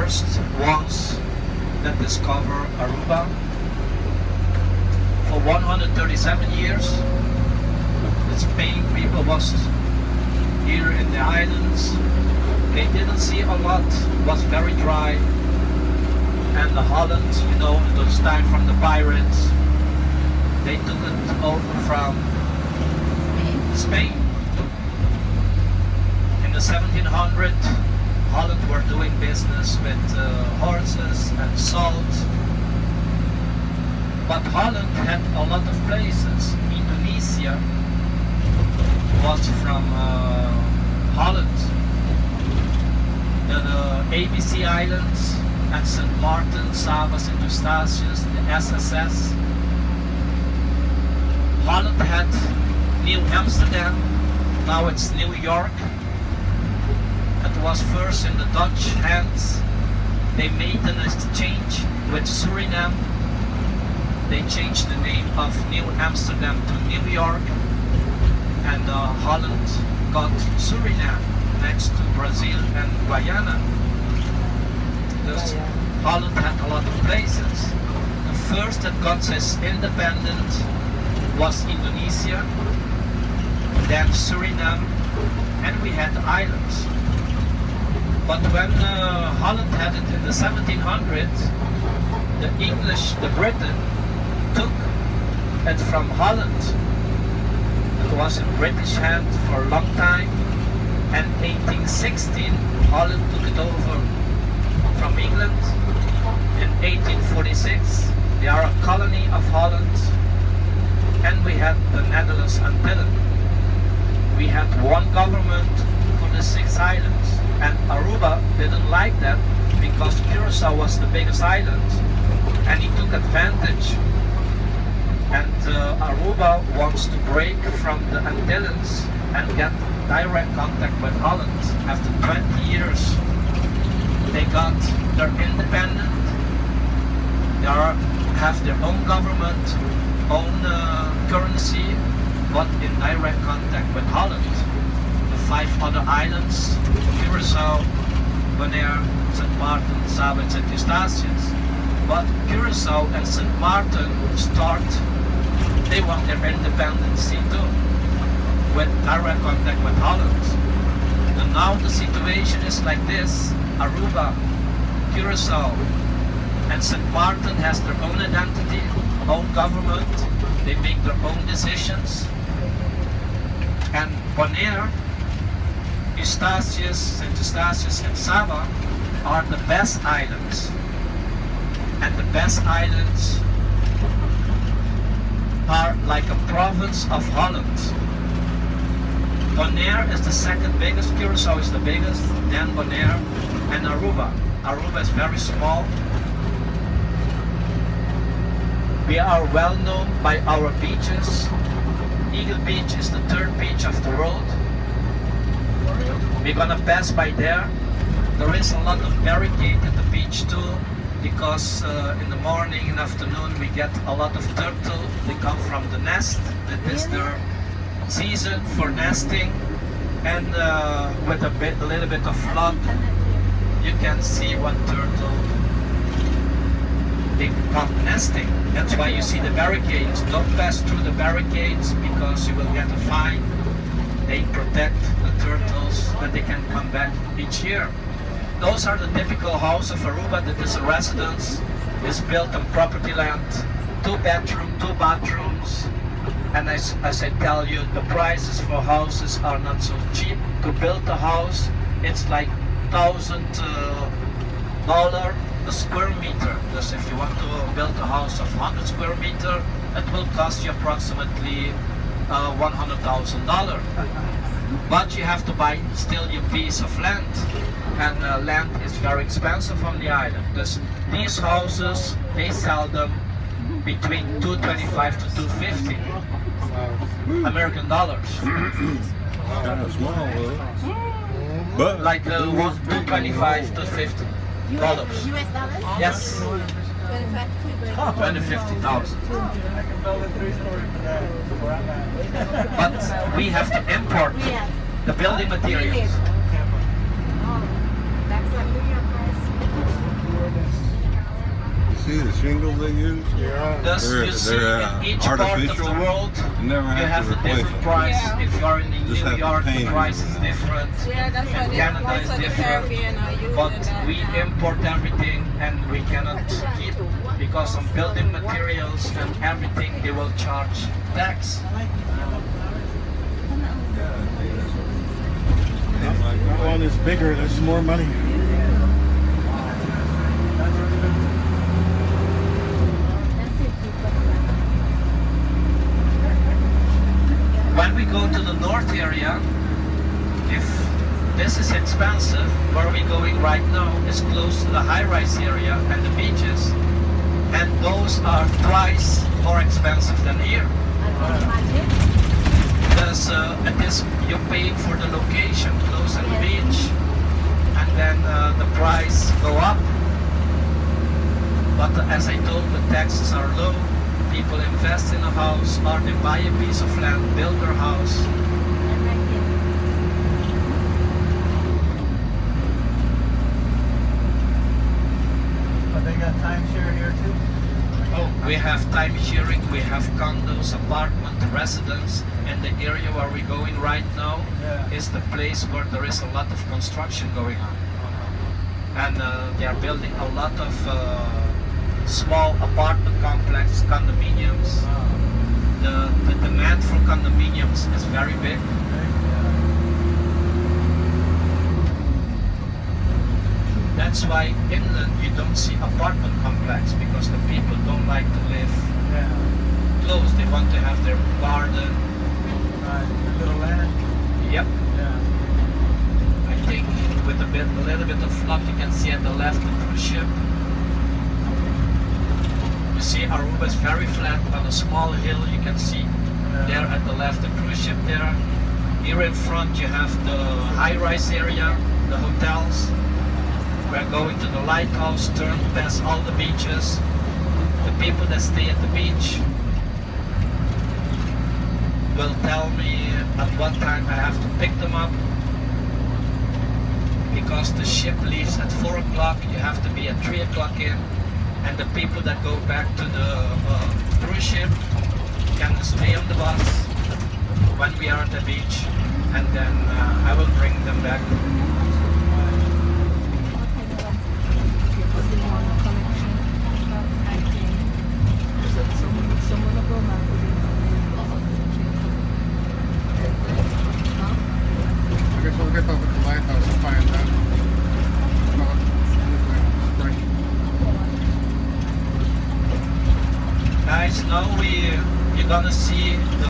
first ones that discovered Aruba. For 137 years, the Spain people was here in the islands. They didn't see a lot, it was very dry. And the Holland, you know, it was time from the pirates. They took it over from Spain. In the 1700s, Holland were doing business with horses and salt. But Holland had a lot of places. Indonesia was from Holland. The ABC Islands and St. Martin, Saba, St. Eustatius, the SSS. Holland had New Amsterdam, now it's New York. It was first in the Dutch hands. They made an exchange with Suriname. They changed the name of New Amsterdam to New York, and Holland got Suriname next to Brazil and Guyana. Thus, Holland had a lot of places. The first that got its independent was Indonesia, then Suriname, and we had the islands. But when Holland had it in the 1700s, the English, the Britain, took it from Holland. It was in British hands for a long time, and 1816 Holland took it over from England. In 1846 they are a colony of Holland, and we had the Netherlands Antilles. We had one government for the 6 islands, and Aruba didn't like that because Curacao was the biggest island, and he took advantage. And Aruba wants to break from the Antilles and get direct contact with Holland. After 20 years, they got their independence. They have their own government, own currency, but in direct contact with Holland. The 5 other islands, Curacao, Bonaire, St. Martin, Saba, and St. Eustatius. But Curacao and St. Martin they want their independence too, with direct contact with Holland. And now the situation is like this: Aruba, Curacao, and St. Martin has their own identity, own government, they make their own decisions. And Bonaire, Eustatius, St. Eustatius, and Saba are the best islands. And the best islands are like a province of Holland. Bonaire is the second biggest, Curacao is the biggest, then Bonaire, and Aruba. Aruba is very small. We are well known by our beaches. Eagle Beach is the 3rd beach of the world. We're gonna pass by there. There is a lot of barricade at the beach too, because in the morning and afternoon we get a lot of turtle. They come from the nest. That is their season for nesting, and with a little bit of flood, you can see one turtle. They come nesting. That's why you see the barricades. Don't pass through the barricades because you will get a fine. They protect the turtles that they can come back each year. Those are the typical house of Aruba. That is a residence. It's built on property land, 2 bedrooms, 2 bathrooms. And as I tell you, the prices for houses are not so cheap. To build a house, it's like $1,000 a square meter. Because if you want to build a house of 100 square meter, it will cost you approximately $100,000. But you have to buy still your piece of land. And land is very expensive on the island. Because these houses, they sell them between $225 to $250 American dollars. Kind of small, but Like $225 to $50. US dollars? Yes, 50,000. But we have to import the building materials. That's a New York price. shingles they use. Yeah. Thus, They're- you see, they're, in each part of artificial. the world, You never you have have to a replace different them. price. Yeah. If you are in Just New have to York, the paint them. price is different. Yeah, that's why And they, Canada that's is why the different. Caribbean are using But that we now. import everything and we cannot keep, because on building materials and everything they will charge tax. One is bigger, there's more money. When we go to the north area, if this is expensive, where we're going right now is close to the high-rise area and the beaches, and those are twice more expensive than here. Because at this you're paying for the location close to the beach, and then the price go up. But as I told, the taxes are low. People invest in a house, or they buy a piece of land, build their house. But they got timeshare here too? Oh, we have time sharing, we have condos, apartment, residence, and the area where we're going right now Yeah. is the place where there is a lot of construction going on. And they are building a lot of small apartment complex, condominiums. The demand for condominiums is very big. That's why inland you don't see apartment complex, because the people don't like to live Yeah. close. They want to have their garden. Right. A little land. Yep. Yeah. I think with a little bit of luck, you can see at the left the cruise ship. You see Aruba is very flat on a small hill. You can see there at the left the cruise ship there. Here in front you have the high-rise area, the hotels. We're going to the lighthouse, turn past all the beaches. The people that stay at the beach will tell me at what time I have to pick them up. Because the ship leaves at 4 o'clock, you have to be at 3 o'clock in. And the people that go back to the cruise ship can stay on the bus when we are at the beach. And then I will bring them back. I guess we'll get over to the lighthouse and find out. Guys, now you're gonna see the